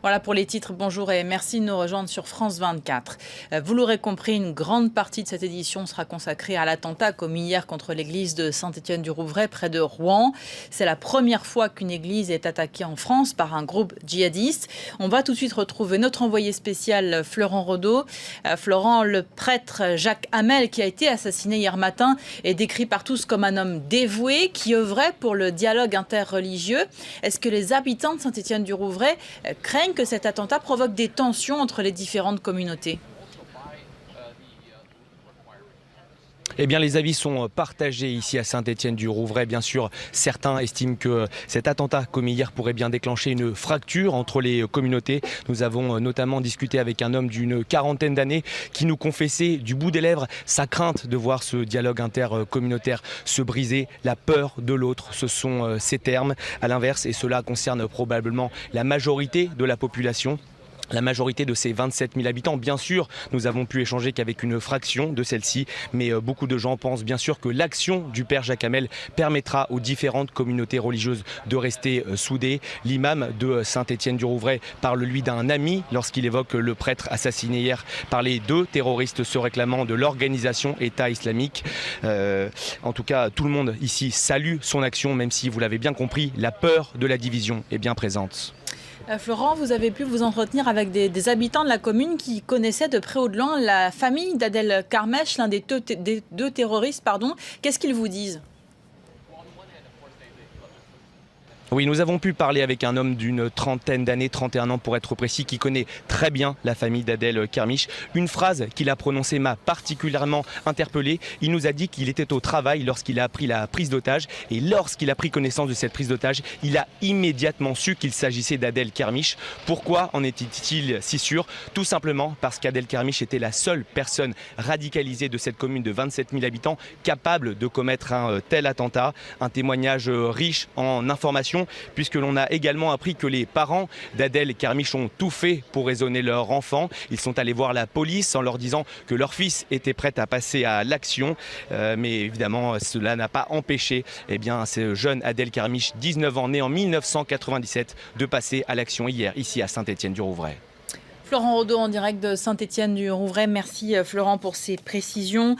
Voilà pour les titres, bonjour et merci de nous rejoindre sur France 24. Vous l'aurez compris, une grande partie de cette édition sera consacrée à l'attentat commis hier contre l'église de Saint-Étienne-du-Rouvray près de Rouen. C'est la première fois qu'une église est attaquée en France par un groupe djihadiste. On va tout de suite retrouver notre envoyé spécial Florent Rodeau. Florent, le prêtre Jacques Hamel qui a été assassiné hier matin est décrit par tous comme un homme dévoué qui œuvrait pour le dialogue interreligieux. Est-ce que les habitants de Saint-Étienne-du-Rouvray craignent que cet attentat provoque des tensions entre les différentes communautés? Eh bien, les avis sont partagés ici à Saint-Étienne-du-Rouvray. Bien sûr, certains estiment que cet attentat commis hier pourrait bien déclencher une fracture entre les communautés. Nous avons notamment discuté avec un homme d'une quarantaine d'années qui nous confessait du bout des lèvres sa crainte de voir ce dialogue intercommunautaire se briser. La peur de l'autre, ce sont ses termes. À l'inverse, et cela concerne probablement la majorité de la population, la majorité de ces 27 000 habitants. Bien sûr, nous avons pu échanger qu'avec une fraction de celle-ci, mais beaucoup de gens pensent bien sûr que l'action du père Jacques Hamel permettra aux différentes communautés religieuses de rester soudées. L'imam de Saint-Étienne-du-Rouvray parle lui d'un ami lorsqu'il évoque le prêtre assassiné hier par les deux terroristes se réclamant de l'organisation État islamique. En tout cas, tout le monde ici salue son action, même si vous l'avez bien compris, la peur de la division est bien présente. Florent, vous avez pu vous entretenir avec des habitants de la commune qui connaissaient de près ou de loin la famille d'Adel Karmesh, l'un des deux terroristes. Qu'est-ce qu'ils vous disent ? Oui, nous avons pu parler avec un homme d'une trentaine d'années, 31 ans pour être précis, qui connaît très bien la famille d'Adel Karmesh. Une phrase qu'il a prononcée m'a particulièrement interpellé. Il nous a dit qu'il était au travail lorsqu'il a appris la prise d'otage. Et lorsqu'il a pris connaissance de cette prise d'otage, il a immédiatement su qu'il s'agissait d'Adel Karmesh. Pourquoi en était-il si sûr? Tout simplement parce qu'Adel Karmesh était la seule personne radicalisée de cette commune de 27 000 habitants capable de commettre un tel attentat. Un témoignage riche en informations, puisque l'on a également appris que les parents d'Adel Karmesh ont tout fait pour raisonner leur enfant. Ils sont allés voir la police en leur disant que leur fils était prêt à passer à l'action. Mais évidemment, cela n'a pas empêché ce jeune Adel Karmesh, 19 ans, né en 1997, de passer à l'action hier, ici à Saint-Étienne-du-Rouvray. Florent Rodeau en direct de Saint-Étienne-du-Rouvray. Merci Florent pour ces précisions.